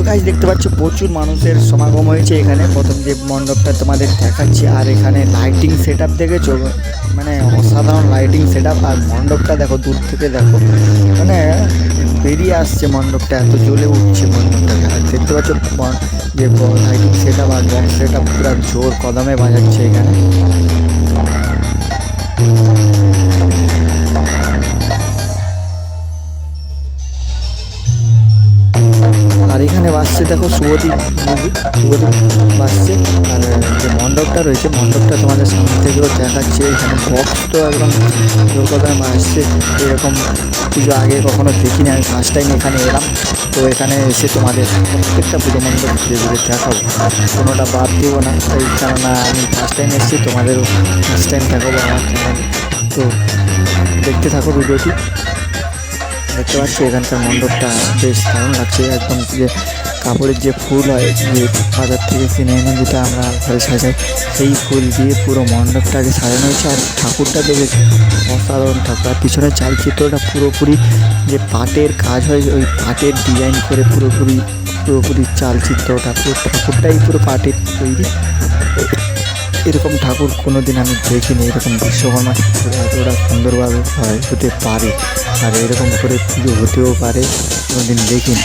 Guys দেখতে পাচ্ছ প্রচুর মানুষের সমাগম হয়েছে এখানে। প্রথম যে মণ্ডপটা তোমাদের দেখাচ্ছি, আর এখানে লাইটিং সেট আপ দেখেছো, মানে অসাধারণ লাইটিং সেট আপ। আর মণ্ডপটা দেখো, দূর থেকে দেখো, মানে বেরিয়ে আসছে মণ্ডপটা, এত জ্বলে উঠছে মণ্ডপটা। আর দেখতে পাচ্ছ যে লাইটিং সেট আপ আর বক্স সেট আপ পুরো জোর কদমে বাজাচ্ছে এখানে। আর এখানে বাজছে দেখো শুভদীপ মিউজিক, শুভদীপ বাজছে। আর যে মণ্ডপটা রয়েছে, মণ্ডপটা তোমাদের সামনে থেকেও দেখাচ্ছে। এখানে বক্স তো একদম জোর কথা বাজছে। এরকম পুজো আগে কখনো দেখিনি, আমি ফার্স্ট টাইম এখানে এলাম। তো এখানে এসে তোমাদের প্রত্যেকটা পুজো মণ্ডপ ঘুরে ঘুরে দেখাবো, কোনোটা বাদ দেবো না। তাই কেননা আমি ফার্স্ট টাইম এসেছি, তোমাদেরও ফার্স্ট টাইম দেখাবো আমার চ্যানেল। তো দেখতে থাকো ভিডিওটি। দেখতে পাচ্ছি এখানকার মণ্ডপটা বেশ দারুণ লাগছে। একদম যে কাপড়ের যে ফুল হয়, যে বাজার থেকে কিনে এনে যেটা আমরা ঘরে সাজাই, সেই ফুল দিয়ে পুরো মণ্ডপটাকে সাজানো হয়েছে। আর ঠাকুরটা দেখেছি, অসাধারণ ঠাকুর। আর পিছনের চালচিত্রটা পুরোপুরি যে পাটের কাজ হয়, ওই পাটের ডিজাইন করে পুরোপুরি চালচিত্রটা, পুরো ঠাকুরটাই পুরো পাটের তৈরি। এরকম ঠাকুর কোনো দিন আমি দেখিনি। এরকম বিশ্বকর্মা ঠাকুর এতটা সুন্দরভাবে হতে পারে, আর এরকম করে পুজো হতেও পারে, কোনো দিন দেখিনি।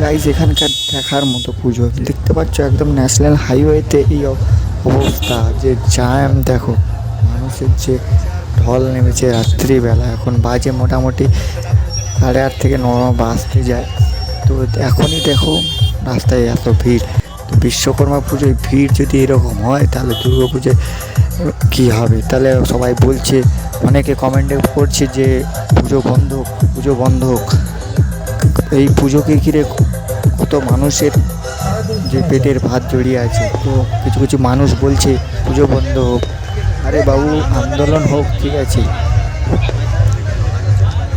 গাইজ এখানকার দেখার মতো পুজো দেখতে পাচ্ছ, একদম ন্যাশনাল হাইওয়েতে এই অবস্থা, যে জ্যাম দেখো, মানুষের যে ঢল নেমেছে রাত্রিবেলা। এখন বাজে মোটামুটি 8:30 থেকে 9 বাজতে যায়। তো এখনই দেখো রাস্তায় এত ভিড়। তো বিশ্বকর্মা পুজোয় ভিড় যদি এরকম হয়, তাহলে দুর্গা পুজোয় কী হবে? তাহলে সবাই বলছে, অনেকে কমেন্টে করছে যে পুজো বন্ধ হোক। এই পুজোকে ঘিরে কত মানুষের যে পেটের ভাত জড়িয়ে আছে। তো কিছু মানুষ বলছে পুজো বন্ধ হোক। আরে বাবু, আন্দোলন হোক, ঠিক আছে,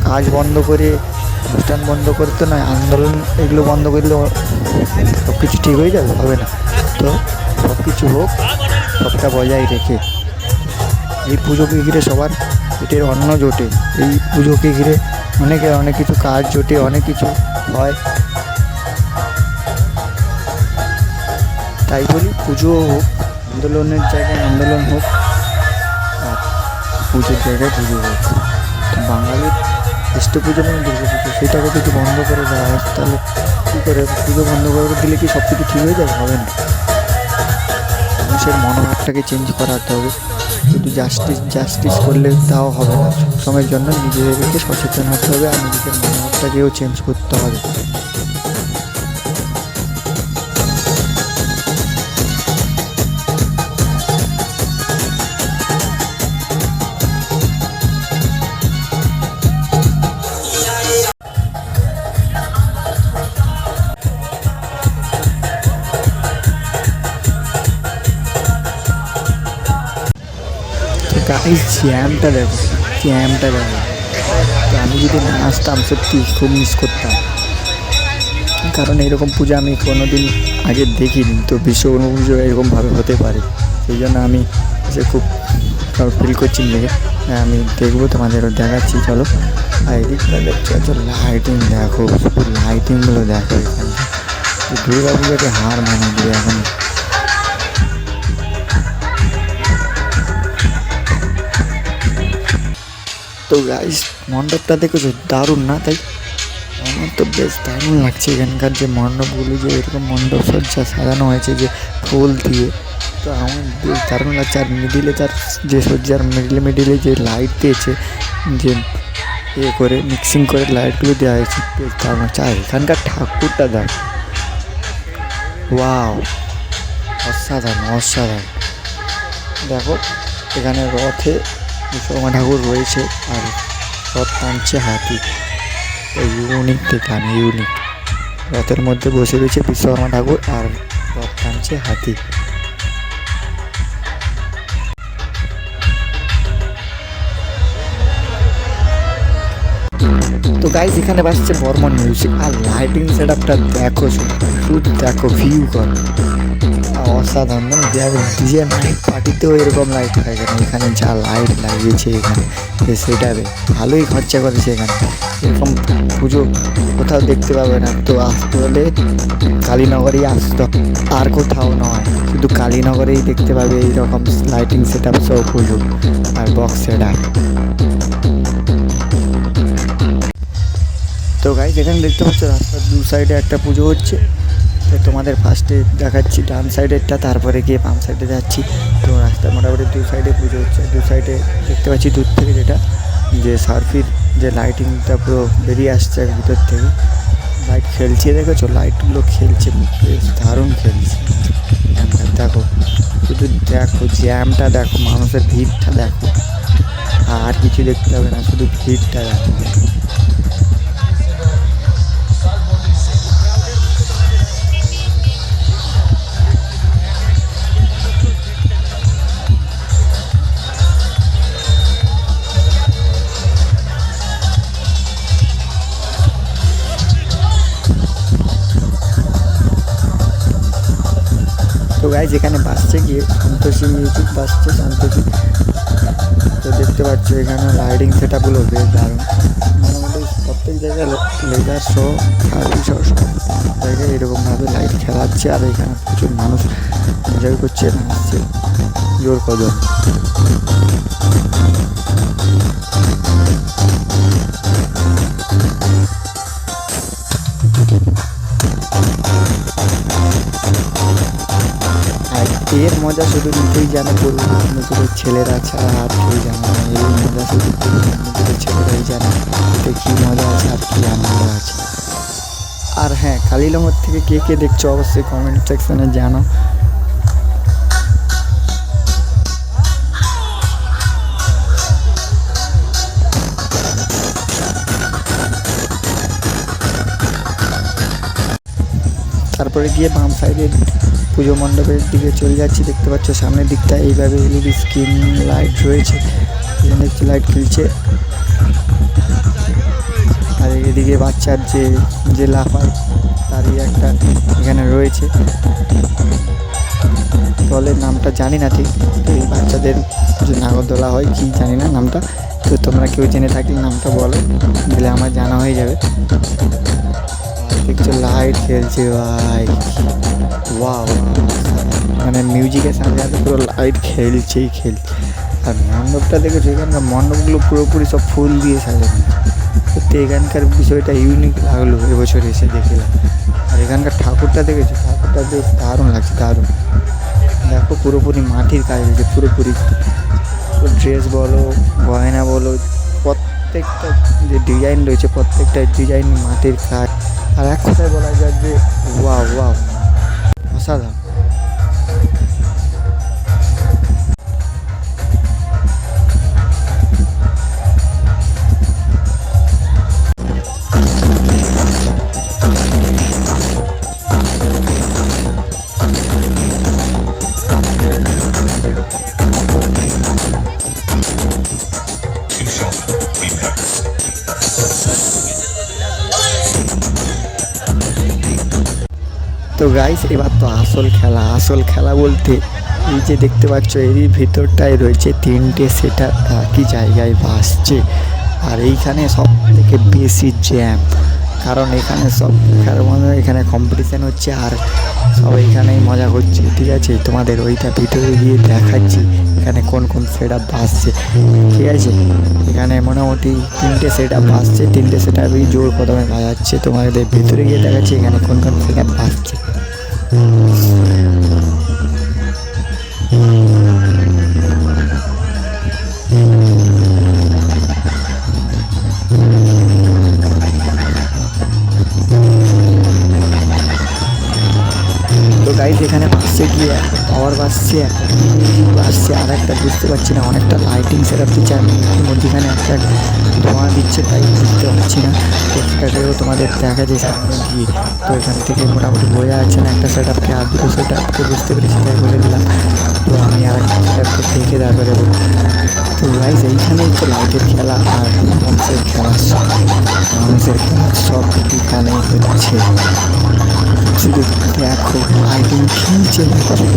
কাজ বন্ধ করে, অনুষ্ঠান বন্ধ করতে নয়, আন্দোলন এগুলো বন্ধ করলে সব কিছু ঠিক হয়ে যাবে? হবে না। তো সব কিছু হোক, সবটা বজায় রেখে। এই পুজোকে ঘিরে সবার পেটের অন্ন জোটে, এই পুজোকে ঘিরে অনেক কিছু কাজ জোটে, অনেক কিছু হয়। তাই বলি পুজো হোক, আন্দোলনের জায়গায় আন্দোলন হোক, আর পুজোর জায়গায় পুজো হোক। বাঙালির শ্রেষ্ঠ পুজো মানে দুর্গা পুজো, সেটাকে যদি বন্ধ করে দেওয়া হয়, তাহলে কী করে? পুজো বন্ধ করে দিলে কি সব কিছু ঠিক হয়ে যাবে? হবে না। মানুষের মনোভাবটাকে চেঞ্জ করাতে হবে। শুধু জাস্টিস করলে তাও হবে না। সবসময়ের জন্য নিজেদেরকে সচেতন হতে হবে, আর নিজেদের মনোভাবটাকেও চেঞ্জ করতে হবে। গাইস জ্যামটা দেখো, তো আমি যদি না আসতাম সত্যি খুব মিস করতাম। কারণ এরকম পুজো আমি কোনো দিন আগে দেখিনি। তো বিশ্বকর্মা পুজো এরকমভাবে হতে পারে, সেই জন্য আমি যে খুব ফিল করছি দেখে। আমি দেখবো, তোমাদেরও দেখাচ্ছি, চলো। আর এদিকটা দেখছো, লাইটিং দেখো, শুধু লাইটিংগুলো দেখো। এখানে দুর্গা পুজোকে হার মানে দিয়ে এখন। তো গাইস মণ্ডপটা দেখেছো, দারুণ না? তাই আমার তো বেশ দারুণ লাগছে এখানকার যে মণ্ডপগুলি, যে এরকম মণ্ডপ সজ্জা সাজানো হয়েছে যে ফুল দিয়ে, তো আমার বেশ দারুণ লাগছে। আর মিডিলে তার যে সজ্জার মিডিলে যে লাইট দিয়েছে, যে করে মিক্সিং করে লাইটগুলো দেওয়া হয়েছে, বেশ দারুণ লাগছে। আর এখানকার ঠাকুরটা দেখ, ওয়াও, অসাধারণ অসাধারণ। দেখো এখানে রথে বিশ্বকর্মা ঠাকুর রয়েছে আর রথ টানছে হাতি, ইউনিক দেখলাম, ইউনিক। রথের মধ্যে বসে রয়েছে বিশ্বকর্মা ঠাকুর আর রথ টানছে হাতি। তো গাইস এখানে বাজছে বর্মন মিউজিক, আর লাইটিং সেট আপটা দেখো, শুধু দেখো, ভিউ করো, অসাধারণ। মানে ডিজে নাইট পার্টিতেও এরকম লাইট হয় কেন, এখানে যা লাইট লাগিয়েছে এখানে সেটা ভালোই খরচা করেছে এখানে। এরকম পুজো কোথাও দেখতে পাবে না, তো আসতে হলে কালীনগরেই আসতে, আর কোথাও নয়, শুধু কালীনগরেই দেখতে পাবে এইরকম লাইটিং সেট আপ সব পুজো আর বক্স সেট আপ। তো গাইস এখানে দেখতে পাচ্ছ রাস্তার দু সাইডে একটা পুজো হচ্ছে, তো তোমাদের ফার্স্টে দেখাচ্ছি ডান সাইডেরটা, তারপরে গিয়ে বাম সাইডে যাচ্ছি। তো রাস্তার মোটামুটি দু সাইডে পুজো হচ্ছে, দু সাইডে দেখতে পাচ্ছি দূর থেকে যেটা যে সার্ফির যে লাইটিংটা পুরো বেরিয়ে আসছে ভিতর থেকে, লাইট খেলছে, দেখেছো লাইটগুলো খেলছে, বেশ দারুণ খেলছে। দেখো শুধু দেখো জ্যামটা দেখো, মানুষের ভিড়টা দেখো, আর কিছু দেখতে হবে না, শুধু ভিড়টা দেখো। তো গাইজ এখানে বাসছে গিয়ে সন্তোষী মিউজিক বাসছে, সন্তোষী। তো দেখতে পাচ্ছ এখানে লাইটিং সেট আপগুলো বেশ দারুণ, মোটামুটি প্রত্যেক জায়গায় লেজার শো, খালি শো, সব জায়গায় এরকমভাবে লাইট খেলাচ্ছে, আর এখানে প্রচুর মানুষ এনজয় করছে, নাচছে জোর কদম। এর মজা শুধু নিজেই জানে, পূর্বপুরুষের ছেলেরা ছাড়া আর কেউ জানে না। এই মজা শুধু পূর্বপুরুষের ছেলেরাই জানে, এতে কী মজা আছে আর কী আনন্দ আছে। আর হ্যাঁ, কালীনগর থেকে কে কে দেখছো অবশ্যই কমেন্ট সেকশনে জানো। তারপরে গিয়ে বাম সাইডের পুজো মণ্ডপের দিকে চলে যাচ্ছি, দেখতে পাচ্ছ সামনের দিকটা এইভাবে এলইডি স্ক্রিন লাইট রয়েছে, এখানে একটি লাইট খেলছে। আর এদিকে বাচ্চার যে লাফার তারই একটা এখানে রয়েছে, দলের নামটা জানি না ঠিক, তো এই বাচ্চাদের যে নাগরদোলা হয় কি জানি না নামটা, তো তোমরা কেউ জেনে থাকলে নামটা বলো, দিলে আমার জানা হয়ে যাবে। দেখছো লাইট খেলছে ভাই, ওয়াও, মানে মিউজিকের সাথে সাথে পুরো লাইট খেলছেই খেলছে। আর মণ্ডপটা দেখেছো, এখানকার মণ্ডপগুলো পুরোপুরি সব ফুল দিয়ে সাজানো, সত্যি এখানকার বিষয়টা ইউনিক লাগলো এবছর এসে দেখলাম। আর এখানকার ঠাকুরটা দেখেছো, ঠাকুরটা বেশ দারুণ লাগছে, দারুণ। দেখো পুরোপুরি মাটির কাজ হয়েছে, পুরোপুরি ড্রেস বলো, গয়না বলো, প্রত্যেকটা যে ডিজাইন রয়েছে প্রত্যেকটা ডিজাইন মাটির কাজ। আর এক কথায় বলা যায় যে ওয়াও ওয়াও, অসাধারণ। তো গাইস এবার তো আসল খেলা বলতে এই যে দেখতে পাচ্ছ এরই ভিতরটায় রয়েছে তিনটে সেটার একই জায়গায় ভাসছে, আর এইখানে সব থেকে বেশি জ্যাম, কারণ এখানে সব এখানে কম্পিটিশান হচ্ছে আর সবাই এখানেই মজা করছে। ঠিক আছে, তোমাদের ওইটা ভিতরে গিয়ে দেখাচ্ছি এখানে কোন কোন সেট আপ বাজছে। ঠিক আছে, এখানে মোটামুটি 3টে সেট আপ বাজছে, 3টে সেট আপই জোর কদমে বাজাচ্ছে। তোমাদের ভিতরে গিয়ে দেখাচ্ছি এখানে কোন কোন সেট আপ বাজছে। তো গাইজ এখানে বাসছে কি একটা পাওয়ার বাসছে, একটা বাসছে, আর একটা বুঝতে পারছি না। অনেকটা লাইটিং সেট আপ দিচ্ছে, আমি মধ্যখানে একটা ধোঁয়া দিচ্ছে তাই বুঝতে পারছি না। তো সেটাকেও তোমাদের দেখা যায় সামনে গিয়ে। তো এখান থেকে মোটামুটি বোঝা যাচ্ছে না একটা সেট আপকে, আর দুটো সেট আপকে বুঝতে পেরেছি তাই বলে দিলাম। তো আমি আর একটা সেট আপকে দেখে তারপরে বলবো। তো গাইজ এইখানেই তো লাইটের খেলা আর মানুষের খেলা, মানুষের খেলা সব এখানেই হচ্ছে। শুধু দেখো লাইটিং খেলছে নাকি।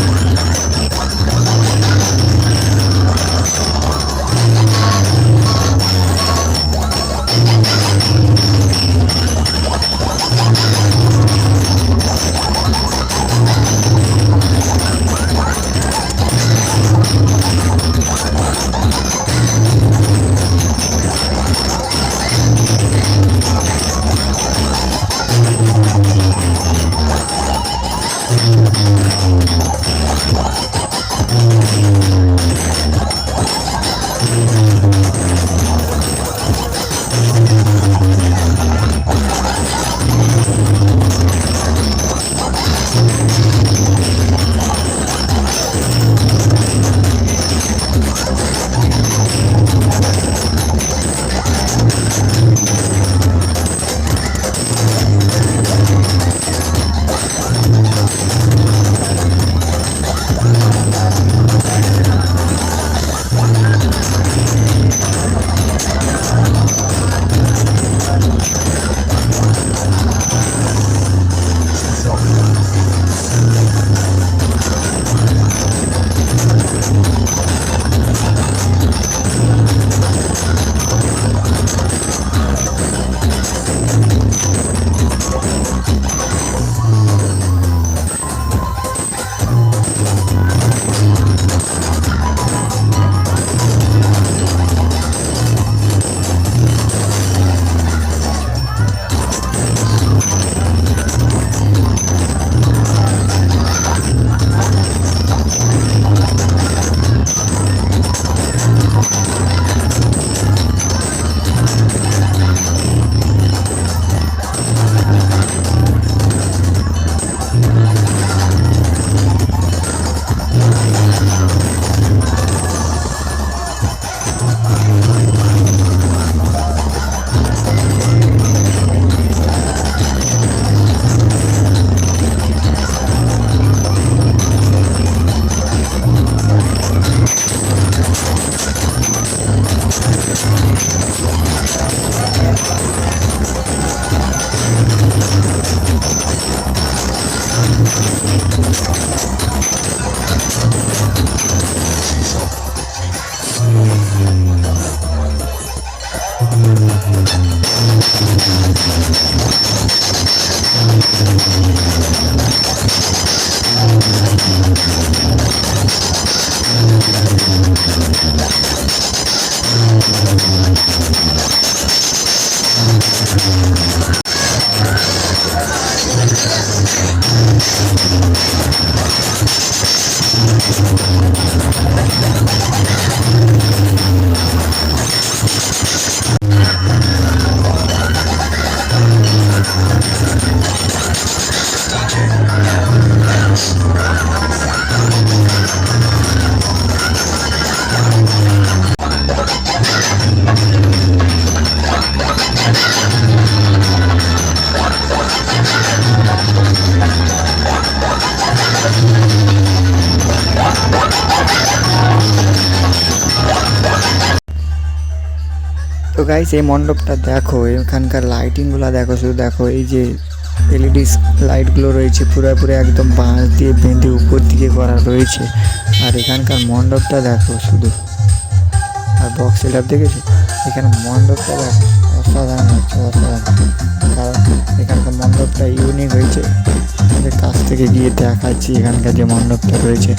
তো গাইস এই মণ্ডপটা দেখো, এখানকার লাইটিংগুলো দেখো, শুধু দেখো এই যে এলইডি লাইটগুলো রয়েছে পুরোপুরি একদম বাঁশ দিয়ে বেঁধে উপর দিকে করা রয়েছে। আর এখানকার মণ্ডপটা দেখো শুধু, আর বক্স সেট আপ দেখেছো, এখানে মণ্ডপটা দেখো অসাধারণ হচ্ছে, অসাধারণ। কারণ এখানকার মণ্ডপটা ইউনিক হয়েছে। আমাদের কাছ থেকে গিয়ে দেখাচ্ছি এখানকার যে মণ্ডপটা রয়েছে।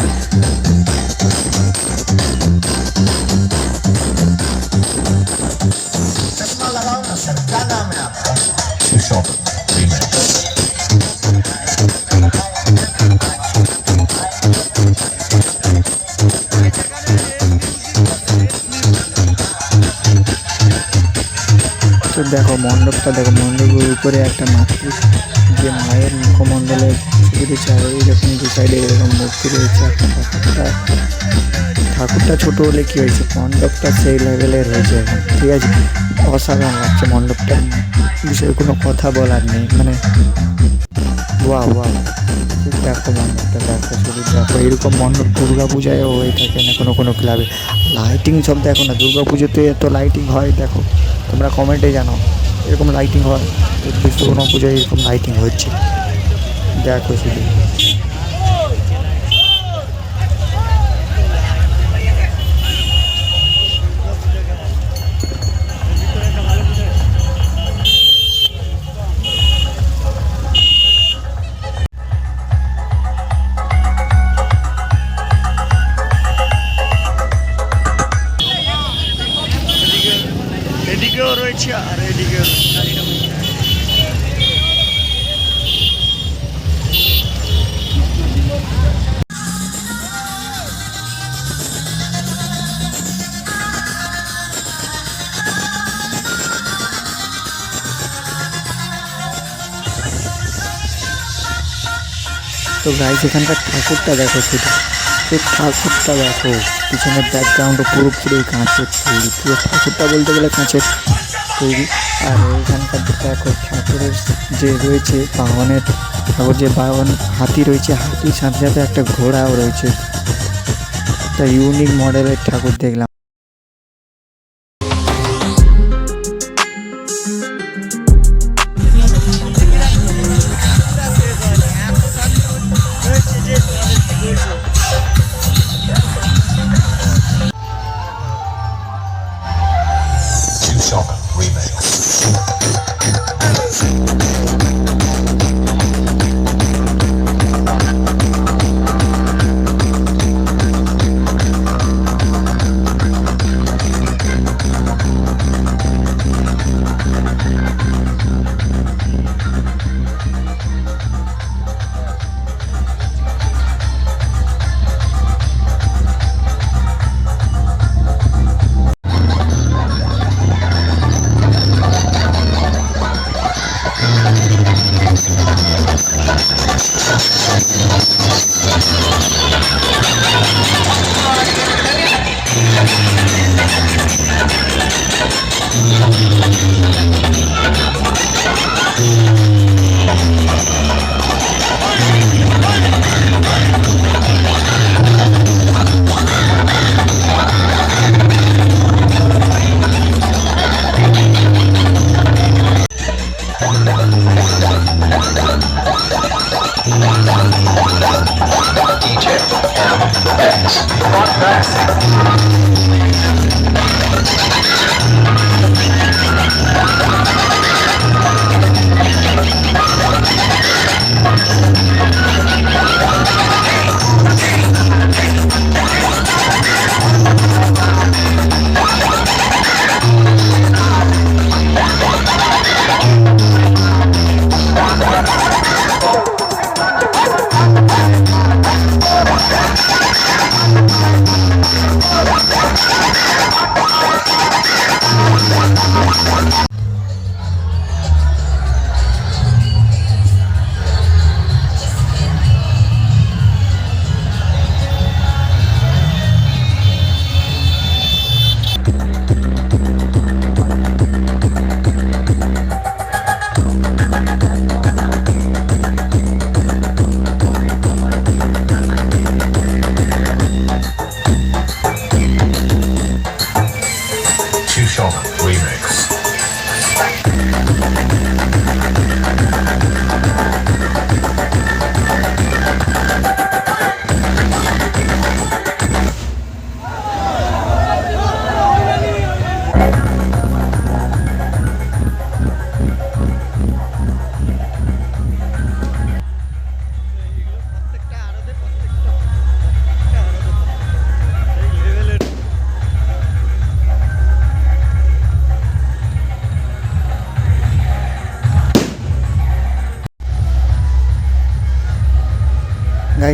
তো দেখো মণ্ডপটা, দেখো মণ্ডপের উপরে একটা মাতৃ যে মায়ের মুখমণ্ডলের ছবি রয়েছে, আর এইরকম দু সাইডে এরকম মূর্তি রয়েছে একটা। ঠাকুরটা ছোট হলে কি হয়েছে, মণ্ডপটা সেই লেভেলের হয়েছে এখন, ঠিক আছে। অসাধারণ লাগছে মণ্ডপটার বিষয়ে কোনো কথা বলার নেই, মানে ওয়া ওয়া। দেখো মণ্ডপটা, দেখো শুধু দেখো। এরকম মণ্ডপ দুর্গা পূজায়ও হয়ে থাকে না কোনো কোনো ক্লাবে। লাইটিং সব দেখো না, দুর্গা পুজোতে এত লাইটিং হয়, দেখো তোমরা কমেন্টে জানো এরকম লাইটিং হয়, তো বিশ্বকর্মা পুজোয় এরকম লাইটিং হচ্ছে, দেখো শুধু। এদিকেও রয়েছে আর এদিকেও তো গাইস এখানকার ঠাকুরটা দেখো শুধু, তো ঠাকুরটা দেখো, পিছনের ব্যাকগ্রাউন্ডও পুরোপুরি কাঁচের তৈরি, পুরো ঠাকুরটা বলতে গেলে কাঁচের তৈরি। আর এখানকার দেখো ঠাকুরের যে রয়েছে বাহনের, ঠাকুর যে বাহন হাতি রয়েছে, হাতির সাথে সাথে একটা ঘোড়াও রয়েছে। একটা ইউনিক মডেলের ঠাকুর দেখলাম।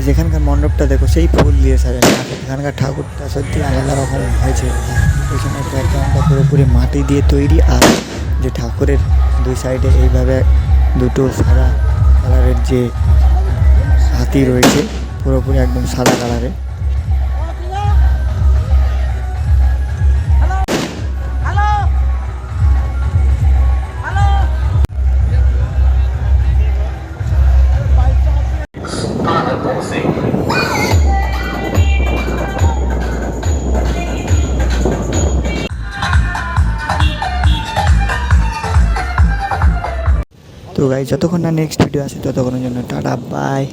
গাইজ এখানকার মণ্ডপটা দেখো সেই ফুল দিয়ে সাজানো। এখানকার ঠাকুরটা সত্যি আলাদা রকম হয়েছে। পেছনে ব্যাকগ্রাউন্ডটা পুরোপুরি মাটি দিয়ে তৈরি, আর যে ঠাকুরের দুই সাইডে এইভাবে দুটো সাদা কালারের যে হাতি রয়েছে, পুরোপুরি একদম সাদা কালারের। তো গাইজ যতক্ষণ না নেক্সট ভিডিও আসে ততক্ষণের জন্য টাটা বাই।